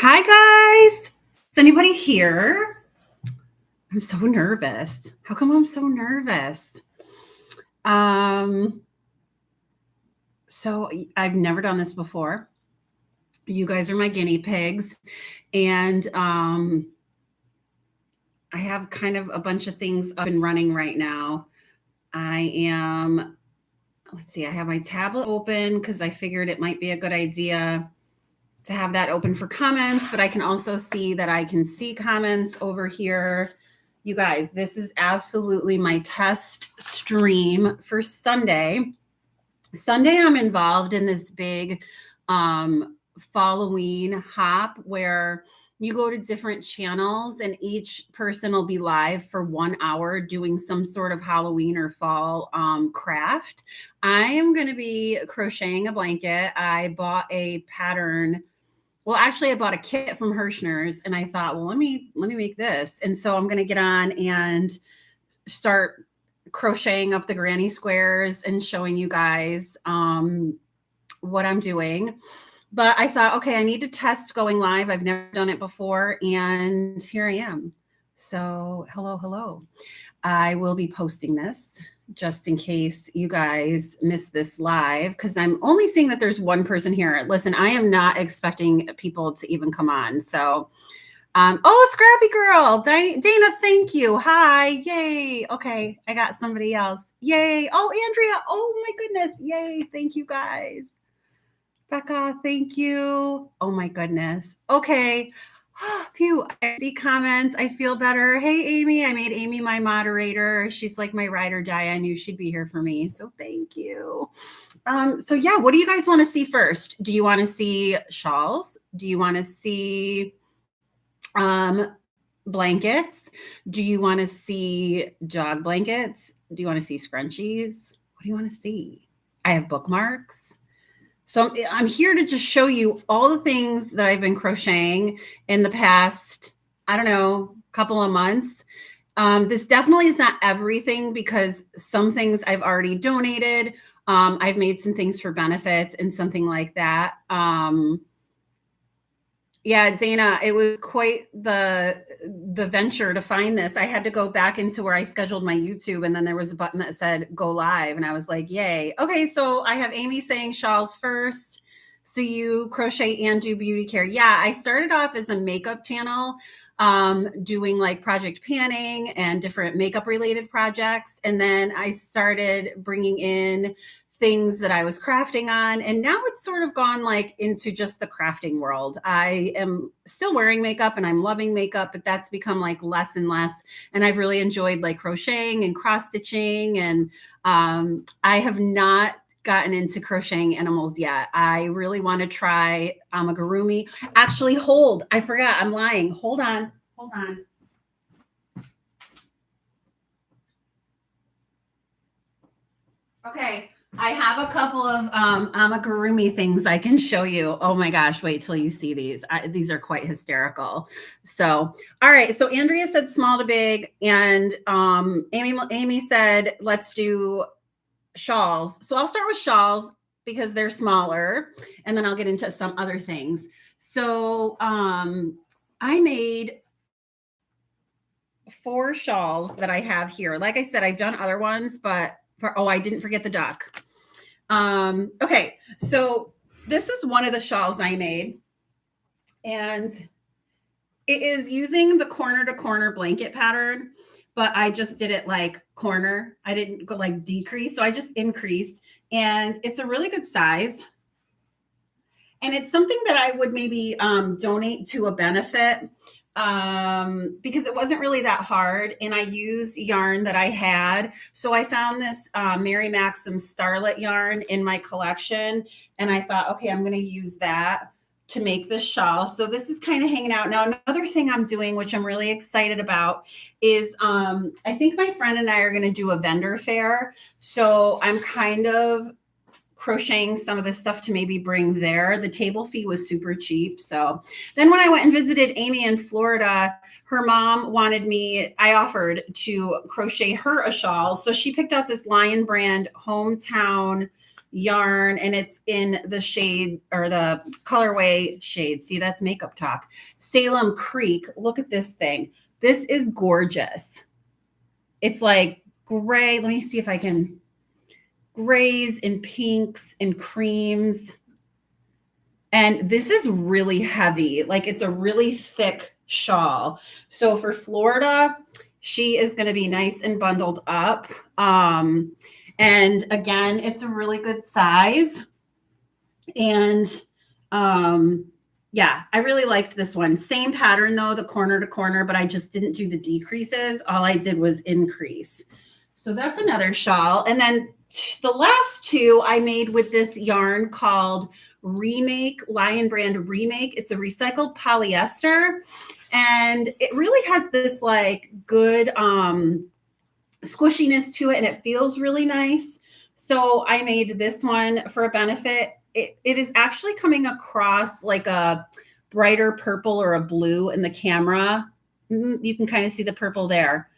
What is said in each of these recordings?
Hi, guys. Is anybody here? I'm so nervous. How come I'm so nervous? Um, so I've never done this before. You guys are my guinea pigs, and I have kind of a bunch of things up and running right now. Let's see, I have my tablet open because I figured it might be a good idea to have that open for comments, but I can also see that I can see comments over here. You guys, this is absolutely my test stream for Sunday. Sunday, I'm involved in this big Halloween hop where you go to different channels and each person will be live for 1 hour doing some sort of Halloween or fall craft. I am going to be crocheting a blanket. I bought a pattern. Well, actually, I bought a kit from Hirschner's, and I thought, well, let me make this. And so I'm going to get on and start crocheting up the granny squares and showing you guys what I'm doing. But I thought, okay, I need to test going live. I've never done it before, and here I am. So hello. I will be posting this just in case you guys miss this live, because I'm only seeing that there's one person here. Listen, I am not expecting people to even come on. So, oh, Scrappy Girl, Dana, thank you. Hi, yay. Okay, I got somebody else. Yay. Oh, Andrea, oh my goodness. Yay, thank you guys. Becca, thank you. Oh my goodness. Okay. Phew, I see comments. I feel better. Hey, Amy. I made Amy my moderator. She's like my ride or die. I knew she'd be here for me. So thank you. So yeah, what do you guys want to see first? Do you want to see shawls? Do you want to see blankets? Do you want to see dog blankets? Do you want to see scrunchies? What do you want to see? I have bookmarks. So I'm here to just show you all the things that I've been crocheting in the past, I don't know, couple of months. This definitely is not everything because some things I've already donated. I've made some things for benefits and something like that. Yeah, Dana, it was quite the venture to find this. I had to go back into where I scheduled my YouTube, and then there was a button that said go live, and I was like, yay. Okay, so I have Amy saying shawls first. So you crochet and do beauty care. Yeah, I started off as a makeup channel, doing like project panning and different makeup related projects. And then I started bringing in things that I was crafting on. And now it's sort of gone like into just the crafting world. I am still wearing makeup and I'm loving makeup, but that's become like less and less. And I've really enjoyed like crocheting and cross stitching. And I have not gotten into crocheting animals yet. I really want to try amigurumi. Actually, I forgot. I'm lying. Hold on. Okay. I have a couple of amigurumi things I can show you. Oh my gosh, wait till you see these. These are quite hysterical. So, all right. So Andrea said small to big, and Amy said, let's do shawls. So I'll start with shawls because they're smaller, and then I'll get into some other things. So I made 4 shawls that I have here. Like I said, I've done other ones, but I didn't forget the duck. Okay, so this is one of the shawls I made, and it is using the corner to corner blanket pattern, but I just did it like corner. I didn't go like decrease, so I just increased, and it's a really good size. And it's something that I would maybe donate to a benefit because it wasn't really that hard, and I used yarn that I had. So I found this Mary Maxim Starlet yarn in my collection, and I thought, okay, I'm going to use that to make this shawl. So this is kind of hanging out. Now, another thing I'm doing, which I'm really excited about, is I think my friend and I are going to do a vendor fair. So I'm kind of crocheting some of this stuff to maybe bring there. The table fee was super cheap. So then when I went and visited Amy in Florida, her mom I offered to crochet her a shawl. So she picked out this Lion Brand Hometown yarn, and it's in the shade or the colorway shade. See, that's makeup talk. Salem Creek. Look at this thing. This is gorgeous. It's like gray. Let me see if I can. Grays and pinks and creams. And this is really heavy. Like it's a really thick shawl. So for Florida, she is going to be nice and bundled up. And again, it's a really good size. And yeah, I really liked this one. Same pattern though, the corner to corner, but I just didn't do the decreases. All I did was increase. So that's another shawl. And then the last two I made with this yarn called Remake, Lion Brand Remake. It's a recycled polyester. And it really has this like good squishiness to it, and it feels really nice. So I made this one for a benefit. It is actually coming across like a brighter purple or a blue in the camera. You can kind of see the purple there.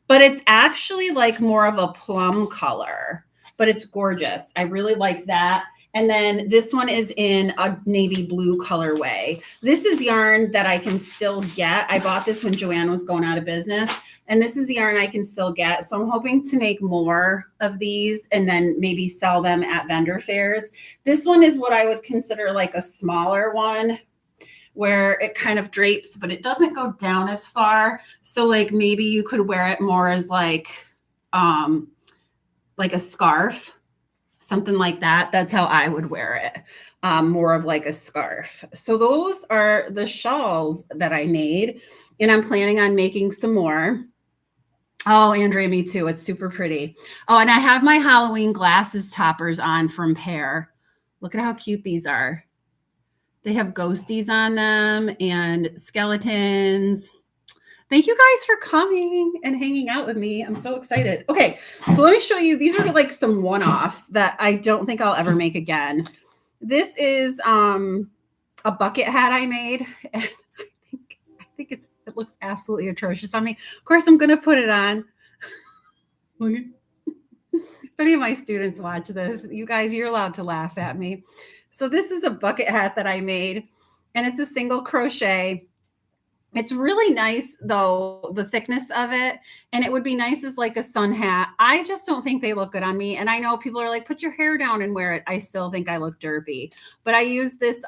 But it's actually like more of a plum color, but it's gorgeous. I really like that. And then this one is in a navy blue colorway. This is yarn that I can still get. I bought this when Joanne was going out of business. And this is the yarn I can still get. So I'm hoping to make more of these and then maybe sell them at vendor fairs. This one is what I would consider like a smaller one, where it kind of drapes, but it doesn't go down as far. So like maybe you could wear it more as like a scarf, something like that. That's how I would wear it. More of like a scarf. So those are the shawls that I made, and I'm planning on making some more. Oh, Andrea, me too. It's super pretty. Oh, and I have my Halloween glasses toppers on from Pear. Look at how cute these are. They have ghosties on them and skeletons. Thank you guys for coming and hanging out with me. I'm so excited. Okay, so let me show you. These are like some one-offs that I don't think I'll ever make again. This is a bucket hat I made. I think it looks absolutely atrocious on me. Of course, I'm going to put it on. If any of my students watch this, you guys, you're allowed to laugh at me. So this is a bucket hat that I made, and it's a single crochet. It's really nice, though, the thickness of it, and it would be nice as like a sun hat. I just don't think they look good on me, and I know people are like, put your hair down and wear it. I still think I look derpy, but I use this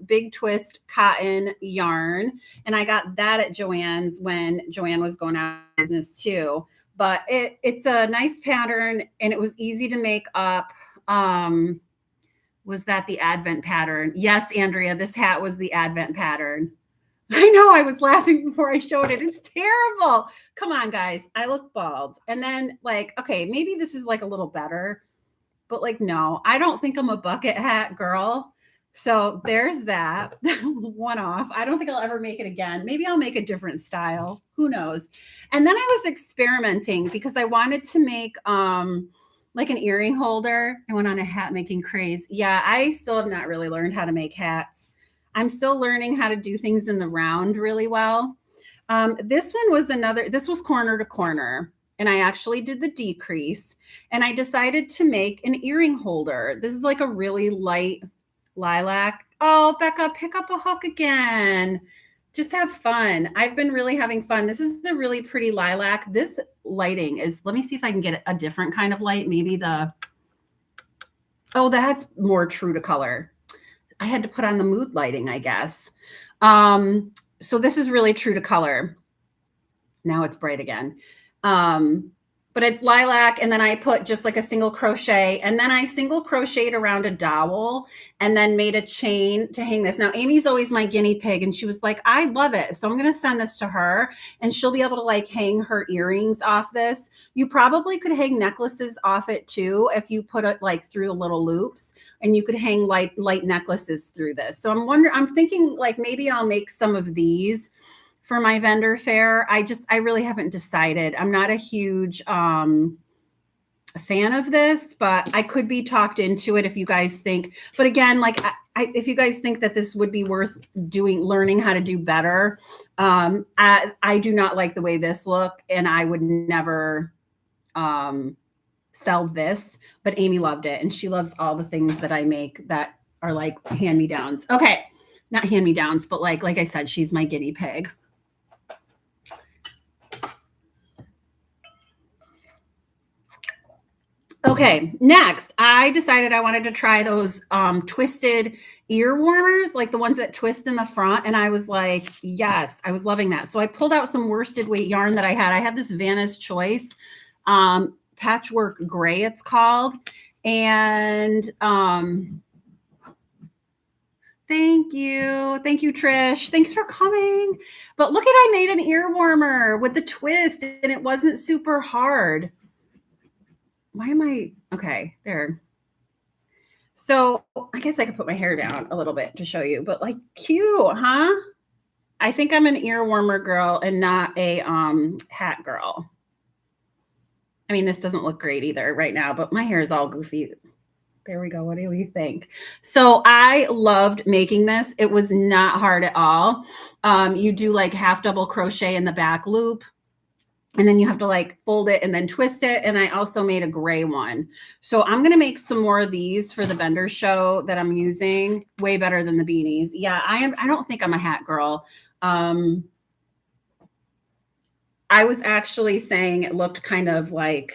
big twist cotton yarn, and I got that at Joann's when Joanne was going out of business too. But it's a nice pattern, and it was easy to make up. Was that the Advent pattern? Yes, Andrea, this hat was the Advent pattern. I know, I was laughing before I showed it. It's terrible. Come on, guys. I look bald. And then like, okay, maybe this is like a little better, but like, no, I don't think I'm a bucket hat girl. So there's that one off. I don't think I'll ever make it again. Maybe I'll make a different style. Who knows? And then I was experimenting because I wanted to make like an earring holder. I went on a hat making craze. Yeah, I still have not really learned how to make hats. I'm still learning how to do things in the round really well. This one was this was corner to corner, and I actually did the decrease, and I decided to make an earring holder. This is like a really light lilac. Oh, Becca, pick up a hook again. Just have fun. I've been really having fun. This is a really pretty lilac. This lighting is, let me see if I can get a different kind of light. Maybe oh, that's more true to color. I had to put on the mood lighting, I guess. So this is really true to color. Now it's bright again. But it's lilac, and then I put just like a single crochet, and then I single crocheted around a dowel and then made a chain to hang this. Now, Amy's always my guinea pig, and she was like, I love it. So I'm going to send this to her, and she'll be able to like hang her earrings off this. You probably could hang necklaces off it too if you put it like through little loops, and you could hang light necklaces through this. So I'm thinking like maybe I'll make some of these for my vendor fair. I really haven't decided. I'm not a huge fan of this, but I could be talked into it if you guys think. But again, like if you guys think that this would be worth learning how to do better, I do not like the way this look, and I would never sell this, but Amy loved it. And she loves all the things that I make that are like hand-me-downs. Okay. Not hand-me-downs, but like I said, she's my guinea pig. Okay, next, I decided I wanted to try those twisted ear warmers, like the ones that twist in the front. And I was like, yes, I was loving that. So I pulled out some worsted weight yarn that I had. I had this Vanna's Choice Patchwork Gray, it's called. And thank you, Trish. Thanks for coming. But look at, I made an ear warmer with the twist, and it wasn't super hard. Why am I okay? There. So I guess I could put my hair down a little bit to show you, but like cute, huh? I think I'm an ear warmer girl and not a hat girl. I mean, this doesn't look great either right now, but my hair is all goofy. There we go. What do we think? So I loved making this. It was not hard at all. You do like half double crochet in the back loop, and then you have to like fold it and then twist it. And I also made a gray one. So I'm going to make some more of these for the vendor show that I'm using. Way better than the beanies. Yeah, I don't think I'm a hat girl. I was actually saying it looked kind of like,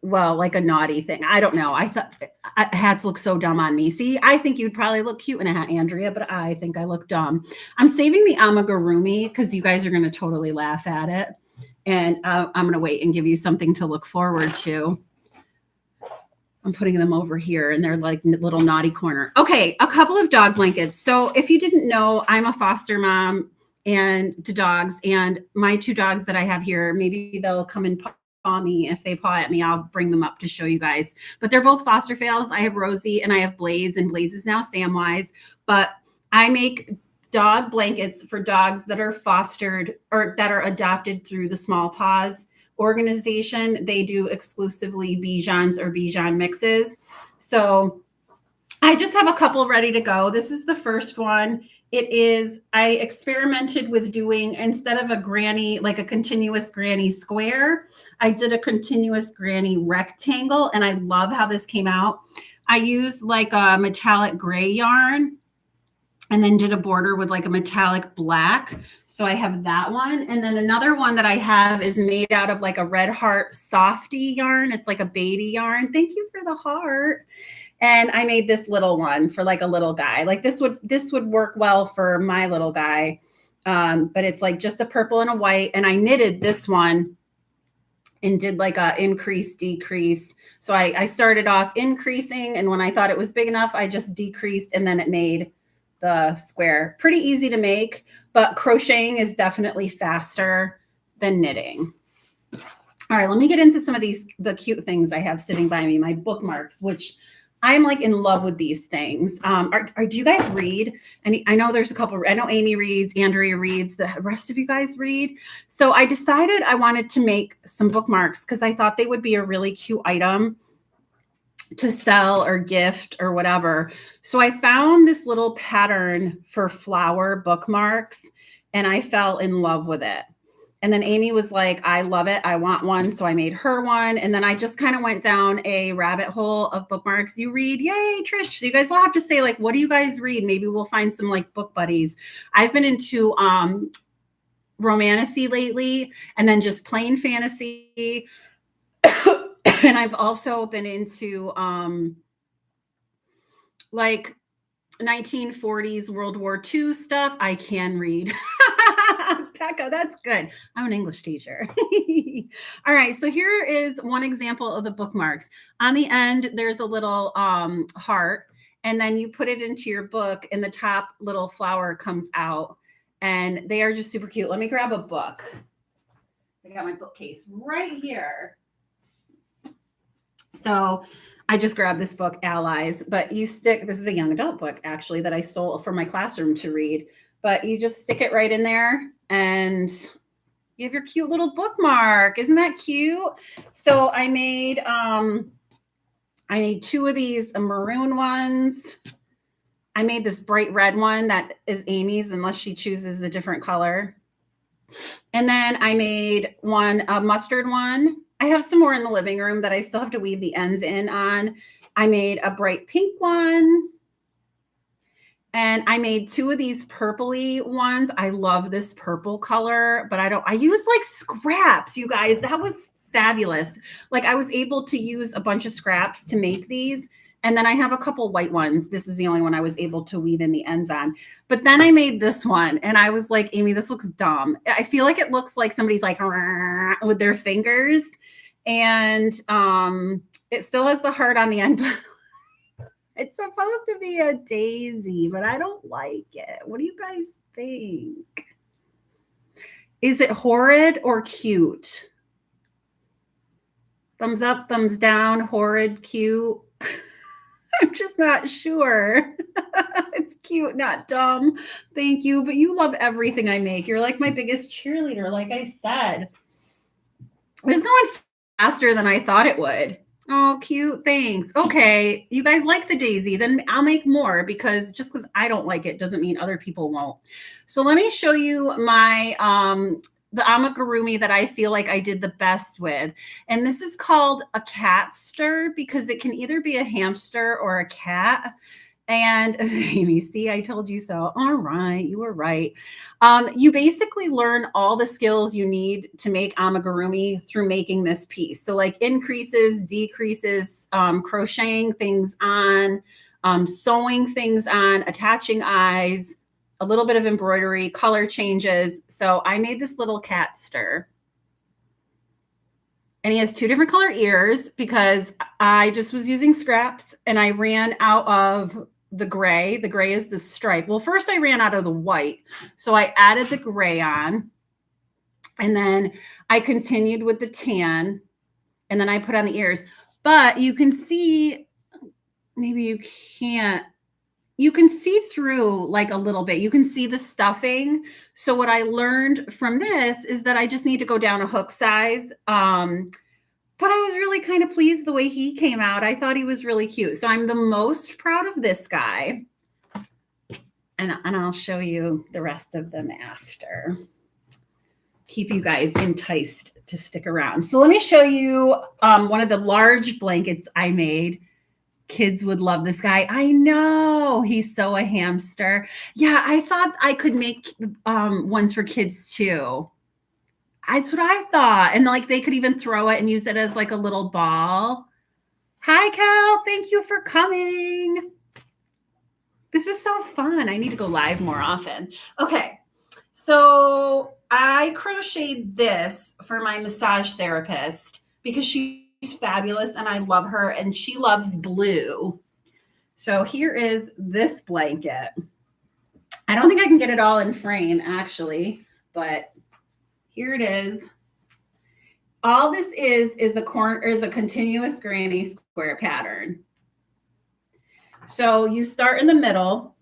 well, like a naughty thing. I don't know. I thought hats look so dumb on me. See, I think you'd probably look cute in a hat, Andrea, but I think I look dumb. I'm saving the amigurumi because you guys are going to totally laugh at it. And I'm going to wait and give you something to look forward to. I'm putting them over here and they're like little naughty corner. Okay, a couple of dog blankets. So if you didn't know, I'm a foster mom and to dogs, and my two dogs that I have here, maybe they'll come and paw me. If they paw at me, I'll bring them up to show you guys. But they're both foster fails. I have Rosie and I have Blaze, and Blaze is now Samwise. But I make dog blankets for dogs that are fostered or that are adopted through the Small Paws organization. They do exclusively Bijans or Bijan mixes. So I just have a couple ready to go. This is the first one. It is, I experimented with doing, instead of a granny, like a continuous granny square, I did a continuous granny rectangle, and I love how this came out. I used like a metallic gray yarn and then did a border with like a metallic black. So I have that one. And then another one that I have is made out of like a Red Heart Softy yarn. It's like a baby yarn. Thank you for the heart. And I made this little one for like a little guy. Like this would work well for my little guy. But it's like just a purple and a white. And I knitted this one and did like a increase, decrease. So I started off increasing. And when I thought it was big enough, I just decreased, and then it made the square. Pretty easy to make, but crocheting is definitely faster than knitting. All right, let me get into some of the cute things I have sitting by me, my bookmarks, which I'm like in love with these things. Do you guys read? And I know there's a couple, I know Amy reads, Andrea reads, the rest of you guys read. So I decided I wanted to make some bookmarks because I thought they would be a really cute item to sell or gift or whatever. So I found this little pattern for flower bookmarks and I fell in love with it. And then Amy was like, I love it. I want one. So I made her one. And then I just kind of went down a rabbit hole of bookmarks. You read, yay, Trish. So you guys will have to say, like, what do you guys read? Maybe we'll find some like book buddies. I've been into romantasy lately, and then just plain fantasy. And I've also been into like 1940s World War II stuff. I can read. Becca, that's good. I'm an English teacher. All right, so here is one example of the bookmarks. On the end, there's a little heart, and then you put it into your book, and the top little flower comes out, and they are just super cute. Let me grab a book. I got my bookcase right here. So I just grabbed this book, Allies, but this is a young adult book, actually, that I stole from my classroom to read. But you just stick it right in there and you have your cute little bookmark. Isn't that cute? So I made two of these maroon ones. I made this bright red one that is Amy's unless she chooses a different color. And then I made a mustard one. I have some more in the living room that I still have to weave the ends in on. I made a bright pink one. And I made 2 of these purpley ones. I love this purple color, but I use like scraps, you guys. That was fabulous. Like I was able to use a bunch of scraps to make these. And then I have a couple white ones. This is the only one I was able to weave in the ends on. But then I made this one and I was like, Amy, this looks dumb. I feel like it looks like somebody's like with their fingers. And it still has the heart on the end. It's supposed to be a daisy, but I don't like it. What do you guys think? Is it horrid or cute? Thumbs up, thumbs down, horrid, cute. I'm just not sure. It's cute, not dumb. Thank you. But you love everything I make. You're like my biggest cheerleader, like I said. It's going faster than I thought it would. Oh, cute. Thanks. Okay. You guys like the daisy. Then I'll make more because just because I don't like it doesn't mean other people won't. So let me show you my, the amigurumi that I feel like I did the best with. And this is called a cat stir because it can either be a hamster or a cat. And Amy, see, I told you so. All right, you were right. You basically learn all the skills you need to make amigurumi through making this piece. So like increases, decreases, crocheting things on, sewing things on, attaching eyes, a little bit of embroidery, color changes. So I made this little cat stir. And he has 2 different color ears because I just was using scraps and I ran out of the gray. The gray is the stripe. Well, first I ran out of the white. So I added the gray on and then I continued with the tan and then I put on the ears. But you can see, maybe you can't, you can see through like a little bit. You can see the stuffing. So what I learned from this is that I just need to go down a hook size. But I was really kind of pleased the way he came out. I thought he was really cute. So I'm the most proud of this guy. And I'll show you the rest of them after. Keep you guys enticed to stick around. So let me show you one of the large blankets I made. Kids would love this guy. I know. He's so a hamster. Yeah, I thought I could make ones for kids too. That's what I thought. And like they could even throw it and use it as like a little ball. Hi, Cal. Thank you for coming. This is so fun. I need to go live more often. Okay. So I crocheted this for my massage therapist because she's fabulous and I love her and she loves blue. So here is this blanket. I don't think I can get it all in frame actually, but here it is. All this is a continuous granny square pattern. So you start in the middle,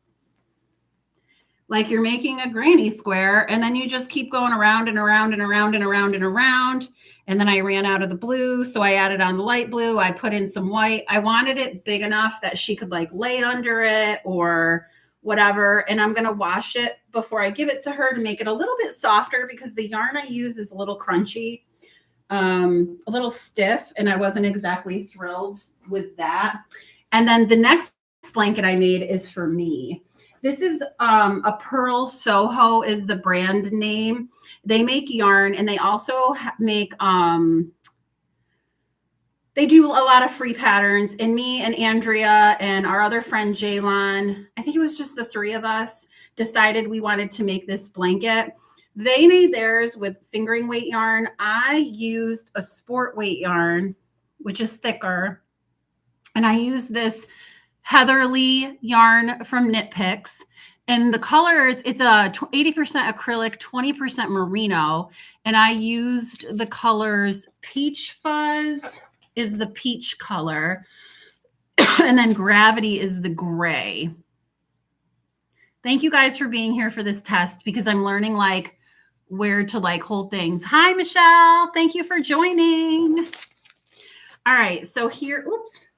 like you're making a granny square, and then you just keep going around and around and around and around and around. And then I ran out of the blue, so I added on the light blue. I put in some white. I wanted it big enough that she could like lay under it or whatever. And I'm going to wash it before I give it to her to make it a little bit softer because the yarn I use is a little crunchy, a little stiff, and I wasn't exactly thrilled with that. And then the next blanket I made is for me. This is a Pearl Soho is the brand name. They make yarn and they also make they do a lot of free patterns, and me and Andrea and our other friend Jaylon, I think it was just the 3 of us, decided we wanted to make this blanket. They made theirs with fingering weight yarn. I used a sport weight yarn, which is thicker. And I used this Heatherly yarn from Knit Picks. And the colors, it's a 80% acrylic, 20% merino. And I used the colors Peach Fuzz is the peach color. And then Gravity is the gray. Thank you guys for being here for this test because I'm learning like where to like hold things. Hi, Michelle. Thank you for joining. All right. So here, oops,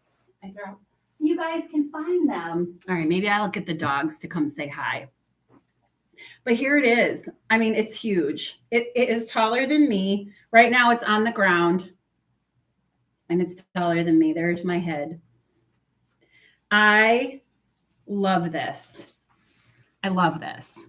I dropped. You guys can find them. All right. Maybe I'll get the dogs to come say hi. But here it is. I mean, it's huge. It is taller than me. Right now it's on the ground. and it's taller than me. There's my head. I love this. I love this.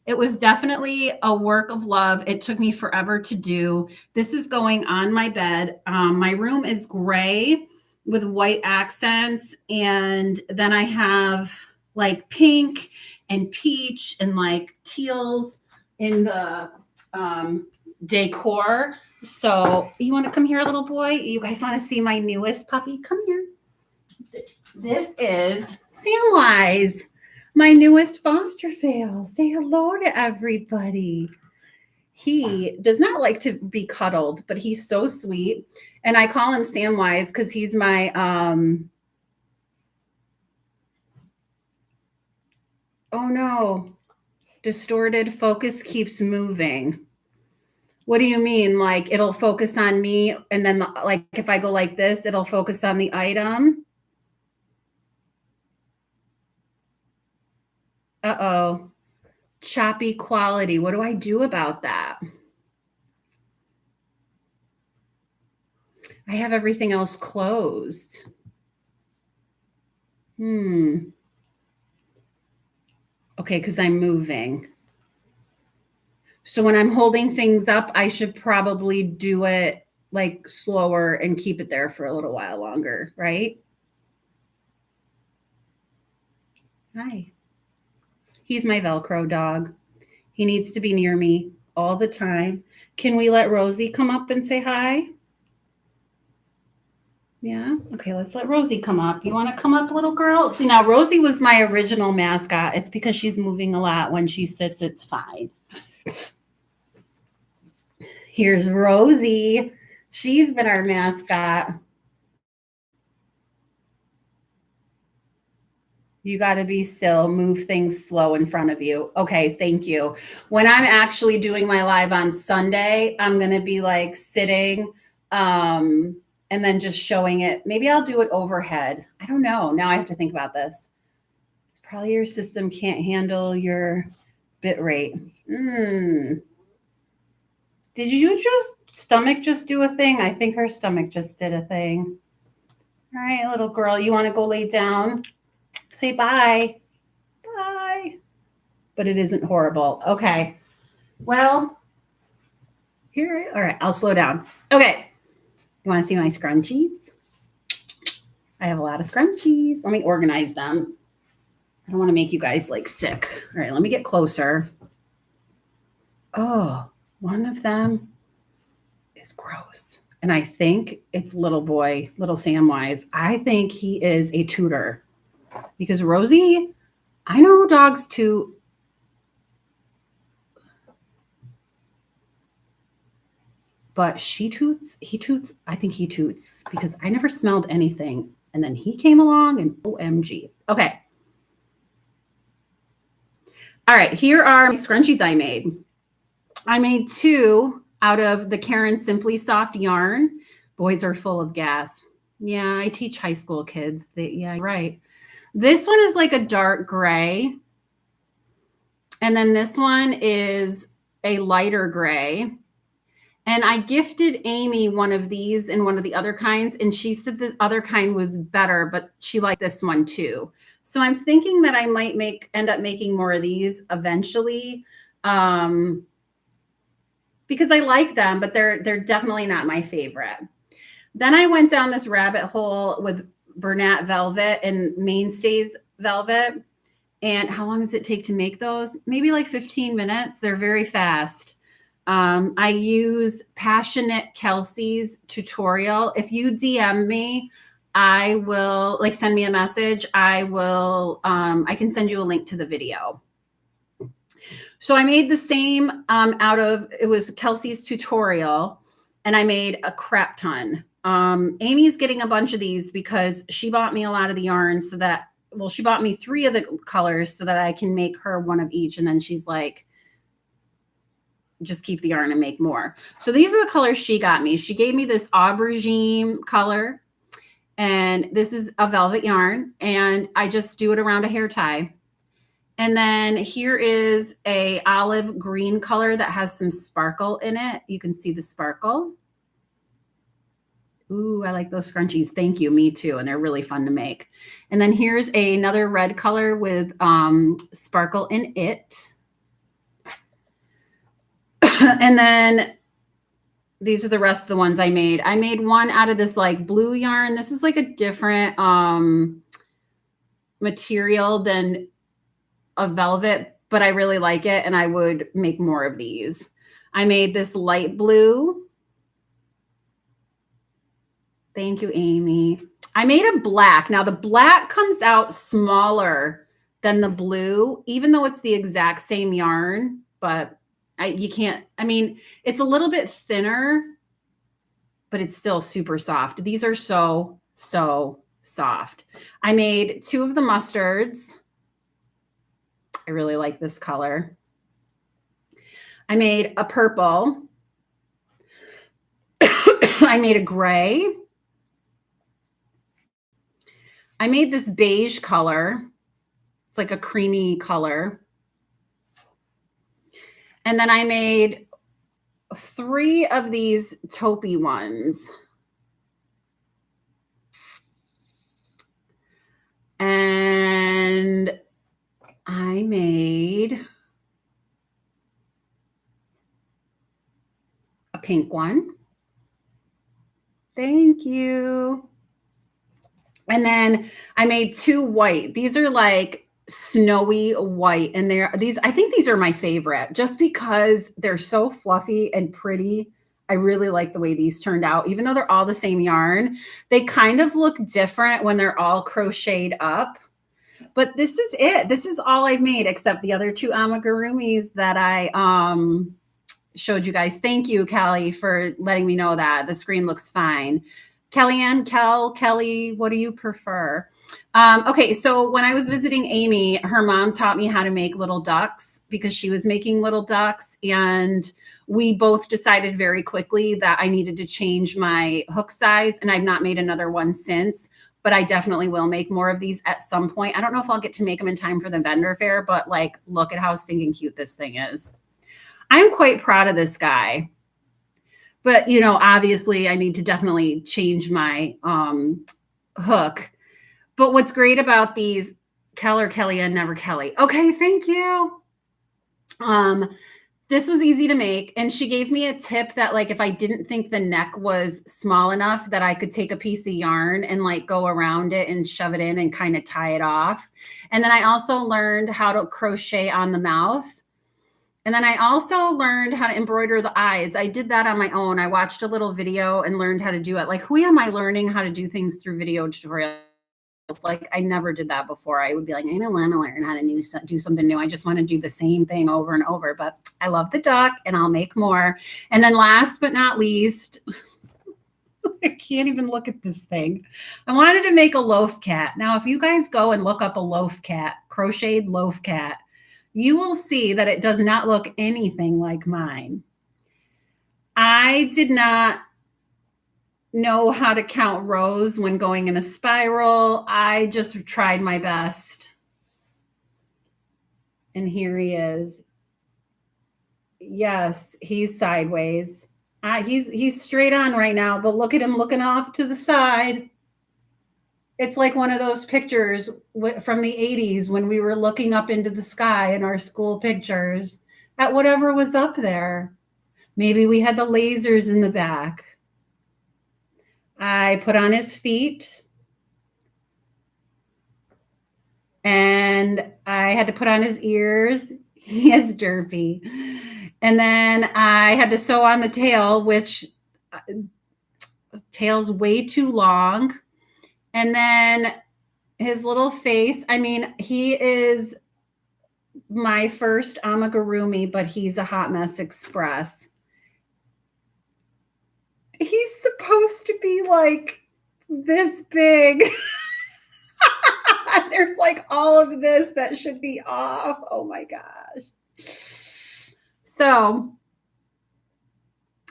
It was definitely a work of love. It took me forever to do. This is going on my bed. My room is gray with white accents. And then I have like pink and peach and like teals in the decor. So you want to come here, little boy? You guys want to see my newest puppy? Come here. This is Samwise, my newest foster fail. Say hello to everybody. He does not like to be cuddled, but he's so sweet. And I call him Samwise because he's my oh no, distorted focus keeps moving. What do you mean? Like it'll focus on me, and then like if I go like this, it'll focus on the item. Uh-oh. Choppy quality. What do I do about that? I have everything else closed. Okay, because I'm moving. So when I'm holding things up, I should probably do it like slower and keep it there for a little while longer, right? Hi. He's my Velcro dog. He needs to be near me all the time. Can we let Rosie come up and say hi? Yeah. Okay, let's let Rosie come up. You want to come up, little girl? See, now Rosie was my original mascot. It's because she's moving a lot. When she sits, it's fine. Here's Rosie. She's been our mascot. You got to be still, move things slow in front of you. Okay, thank you. When I'm actually doing my live on Sunday, I'm going to be like sitting and then just showing it. Maybe I'll do it overhead. I don't know. Now I have to think about this. It's probably your system can't handle your bit rate. Did you stomach just do a thing? I think her stomach just did a thing. All right, little girl, you want to go lay down? Say bye. Bye. But it isn't horrible. Okay. Well, here. All right. I'll slow down. Okay. You want to see my scrunchies? I have a lot of scrunchies. Let me organize them. I don't want to make you guys like sick. All right. Let me get closer. Oh, one of them is gross. And I think it's little boy, little Samwise. I think he is a tutor. Because Rosie, I know dogs too. But she toots, he toots. I think he toots because I never smelled anything. And then he came along and OMG. Okay. All right. Here are my scrunchies I made. I made 2 out of the Karen Simply Soft yarn. Boys are full of gas. Yeah, I teach high school kids. Yeah, right. This one is like a dark gray. And then this one is a lighter gray. And I gifted Amy one of these and one of the other kinds. And she said the other kind was better, but she liked this one too. So I'm thinking that I might end up making more of these eventually. Because I like them, but they're definitely not my favorite. Then I went down this rabbit hole with Bernat velvet and Mainstays velvet. And how long does it take to make those? Maybe like 15 minutes. They're very fast. I use Passionate Kelsey's tutorial. If you DM me, I will like send me a message. I can send you a link to the video. So I made the same it was Kelsey's tutorial, and I made a crap ton. Amy's getting a bunch of these because she bought me a lot of the yarn she bought me 3 of the colors so that I can make her one of each. And then she's like, just keep the yarn and make more. So these are the colors she got me. She gave me this aubergine color, and this is a velvet yarn, and I just do it around a hair tie. And then here is a olive green color that has some sparkle in it. You can see the sparkle. Ooh, I like those scrunchies. Thank you. Me too. And they're really fun to make. And then here's another red color with sparkle in it. And then these are the rest of the ones I made. I made one out of this like blue yarn. This is like a different material than a velvet, but I really like it. And I would make more of these. I made this light blue. Thank you, Amy. I made a black. Now the black comes out smaller than the blue, even though it's the exact same yarn, but you can't, I mean, it's a little bit thinner, but it's still super soft. These are so soft. I made 2 of the mustards. I really like this color. I made a purple. I made a gray. I made this beige color. It's like a creamy color. And then I made 3 of these taupey ones. And I made a pink one. Thank you. And then I made 2 white. These are like snowy white. And I think these are my favorite just because they're so fluffy and pretty. I really like the way these turned out. Even though they're all the same yarn, they kind of look different when they're all crocheted up. But this is it. This is all I've made except the other 2 amigurumis that I showed you guys. Thank you, Kelly, for letting me know that. The screen looks fine. Kellyanne, Kelly, what do you prefer? Okay, so when I was visiting Amy, her mom taught me how to make little ducks because she was making little ducks. And we both decided very quickly that I needed to change my hook size. And I've not made another one since, but I definitely will make more of these at some point. I don't know if I'll get to make them in time for the vendor fair, but like, look at how stinking cute this thing is. I'm quite proud of this guy. But, you know, obviously I need to definitely change my hook. But what's great about these, Kelly and never Kelly. Okay, thank you. This was easy to make. And she gave me a tip that like, if I didn't think the neck was small enough that I could take a piece of yarn and like go around it and shove it in and kind of tie it off. And then I also learned how to crochet on the mouth. And then I also learned how to embroider the eyes. I did that on my own. I watched a little video and learned how to do it. Like, who am I learning how to do things through video tutorials? Like, I never did that before. I would be like, I don't want to learn how to do something new. I just want to do the same thing over and over. But I love the duck and I'll make more. And then last but not least, I can't even look at this thing. I wanted to make a loaf cat. Now, if you guys go and look up a loaf cat, crocheted loaf cat, you will see that it does not look anything like mine. I did not know how to count rows when going in a spiral. I just tried my best. And here he is. Yes, he's sideways. He's straight on right now, but look at him looking off to the side. It's like one of those pictures from the 80s when we were looking up into the sky in our school pictures at whatever was up there. Maybe we had the lasers in the back. I put on his feet and I had to put on his ears. He is derpy. And then I had to sew on the tail, which the tail's way too long. And then his little face, I mean, he is my first amigurumi, but he's a hot mess express. He's supposed to be like this big. There's like all of this that should be off. Oh my gosh. So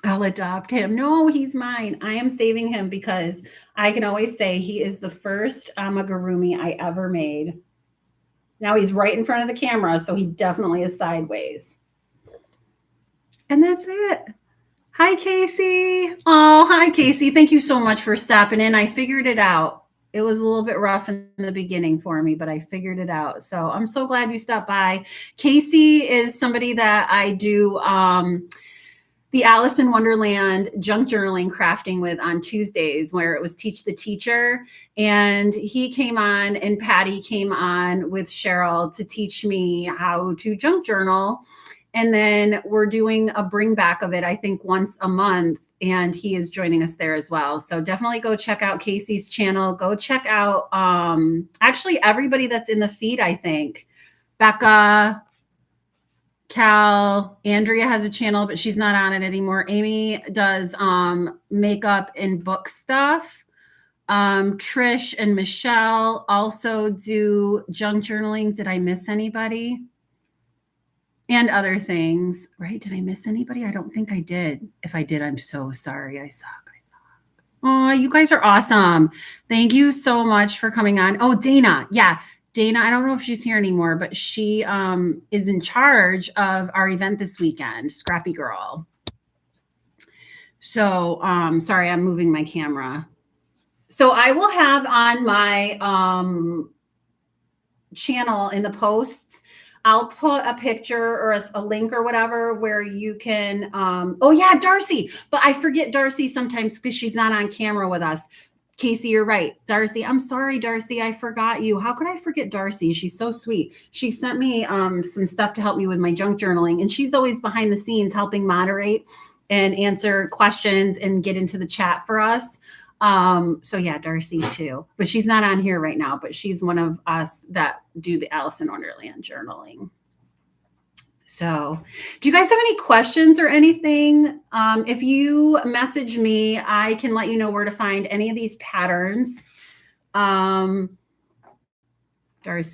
I'll adopt him. No, he's mine. I am saving him because I can always say he is the first amigurumi I ever made. Now he's right in front of the camera, so he definitely is sideways. And that's it. Hi, Casey. Oh, hi, Casey. Thank you so much for stopping in. I figured it out. It was a little bit rough in the beginning for me, but I figured it out. So I'm so glad you stopped by. Casey is somebody that I do the Alice in Wonderland junk journaling crafting with on Tuesdays, where it was Teach the Teacher. And he came on and Patty came on with Cheryl to teach me how to junk journal. And then we're doing a bring back of it, I think once a month. And he is joining us there as well. So definitely go check out Casey's channel. Go check out actually everybody that's in the feed, I think. Becca, Cal, Andrea has a channel, but she's not on it anymore. Amy does makeup and book stuff. Trish and Michelle also do junk journaling. Did I miss anybody? And other things, right? Did I miss anybody? I don't think I did. If I did, I'm so sorry. I suck. Oh, you guys are awesome. Thank you so much for coming on. Oh, Dana. Yeah. Dana, I don't know if she's here anymore, but she is in charge of our event this weekend, Scrappy Girl. So sorry, I'm moving my camera. So I will have on my channel in the posts, I'll put a picture or a link or whatever where you can, oh yeah, Darcy, but I forget Darcy sometimes because she's not on camera with us. Casey, you're right. Darcy, I'm sorry, Darcy, I forgot you. How could I forget Darcy? She's so sweet. She sent me some stuff to help me with my junk journaling, and she's always behind the scenes helping moderate and answer questions and get into the chat for us. So yeah, Darcy too, but she's not on here right now, but she's one of us that do the Alice in Wonderland journaling. So do you guys have any questions or anything? If you message me, I can let you know where to find any of these patterns. Darcy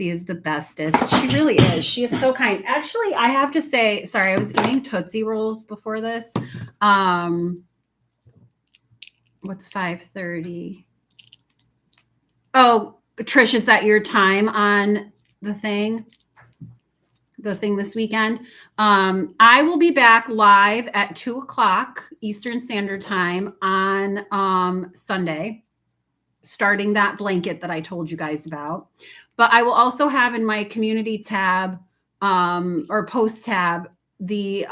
is the bestest. She really is. She is so kind. Actually, I have to say, sorry, I was eating Tootsie Rolls before this. What's 5:30? Oh, Trish, is that your time on the thing? The thing this weekend? I will be back live at 2:00 Eastern Standard Time on Sunday, starting that blanket that I told you guys about. But I will also have in my community tab or post tab the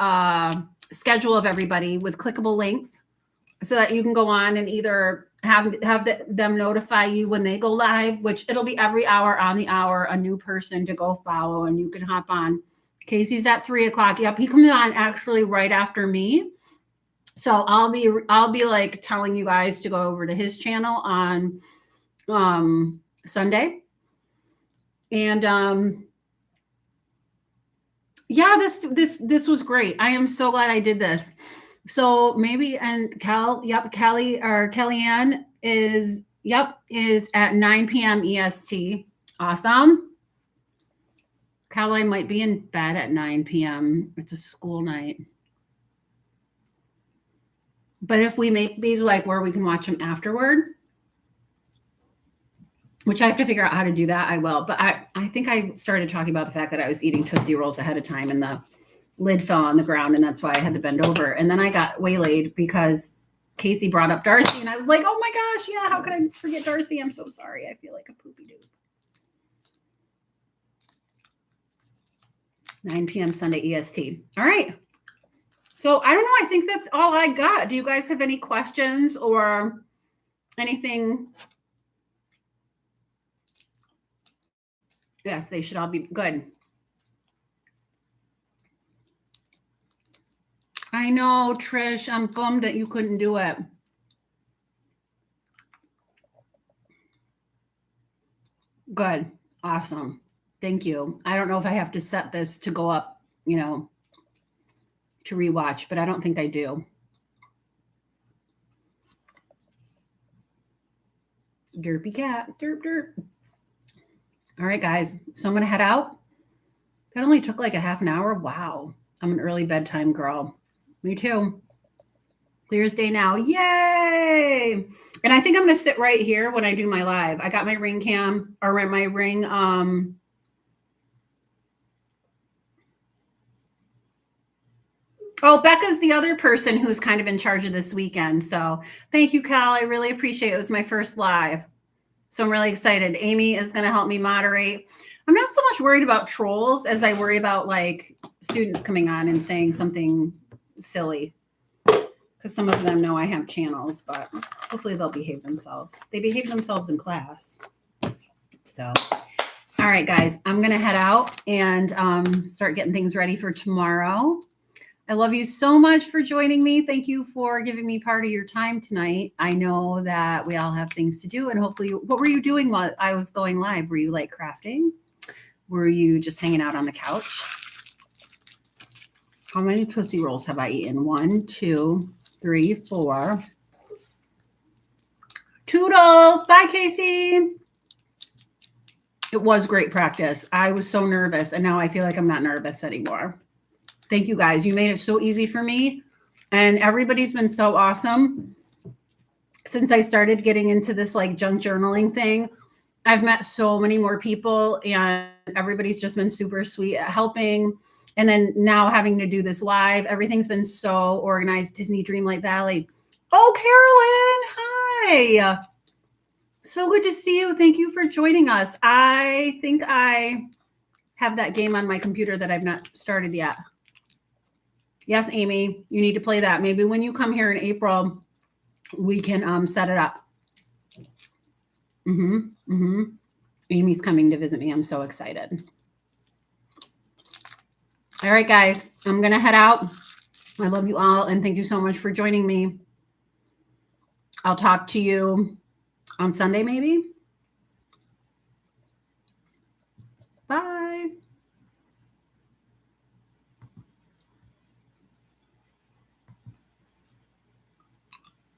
schedule of everybody with clickable links, so that you can go on and either have them notify you when they go live, which it'll be every hour on the hour, a new person to go follow, and you can hop on. Casey's at 3:00. Yep, he comes on actually right after me. So I'll be like telling you guys to go over to his channel on Sunday. And yeah, this was great. I am so glad I did this. So maybe, and Kellyanne is at 9 p.m. EST. Awesome. Callie might be in bed at 9 p.m. It's a school night. But if we make these like where we can watch them afterward, which I have to figure out how to do that, I will. But I think I started talking about the fact that I was eating Tootsie Rolls ahead of time and the lid fell on the ground, and that's why I had to bend over. And then I got waylaid because Casey brought up Darcy, and I was like, oh my gosh, yeah, how could I forget Darcy? I'm so sorry. I feel like a poopy dude. 9 p.m. Sunday EST. All right. So I don't know. I think that's all I got. Do you guys have any questions or anything? Yes, they should all be good. I know, Trish, I'm bummed that you couldn't do it. Good. Awesome. Thank you. I don't know if I have to set this to go up, to rewatch, but I don't think I do. Derpy cat. Derp, derp. All right, guys. So I'm going to head out. That only took like a half an hour. Wow. I'm an early bedtime girl. Me too. Clear's day now. Yay! And I think I'm going to sit right here when I do my live. I got my ring cam or my ring. Oh, Becca's the other person who's kind of in charge of this weekend. So thank you, Cal. I really appreciate it. It was my first live. So I'm really excited. Amy is going to help me moderate. I'm not so much worried about trolls as I worry about like students coming on and saying something silly, because some of them know I have channels, but hopefully they'll behave themselves. They behave themselves in class. So, all right, guys, I'm going to head out and start getting things ready for tomorrow. I love you so much for joining me. Thank you for giving me part of your time tonight. I know that we all have things to do, and hopefully, what were you doing while I was going live? Were you like crafting? Were you just hanging out on the couch? How many Tootsie Rolls have I eaten? 1, 2, 3, 4. Toodles. Bye, Casey. It was great practice. I was so nervous, and now I feel like I'm not nervous anymore. Thank you, guys. You made it so easy for me, and everybody's been so awesome. Since I started getting into this like junk journaling thing, I've met so many more people, and everybody's just been super sweet at helping. And then now having to do this live, everything's been so organized. Disney Dreamlight Valley. Oh, Carolyn, hi. So good to see you. Thank you for joining us. I think I have that game on my computer that I've not started yet. Yes, Amy, you need to play that. Maybe when you come here in April, we can set it up. Amy's coming to visit me. I'm so excited. All right, guys, I'm going to head out. I love you all, and thank you so much for joining me. I'll talk to you on Sunday, maybe. Bye.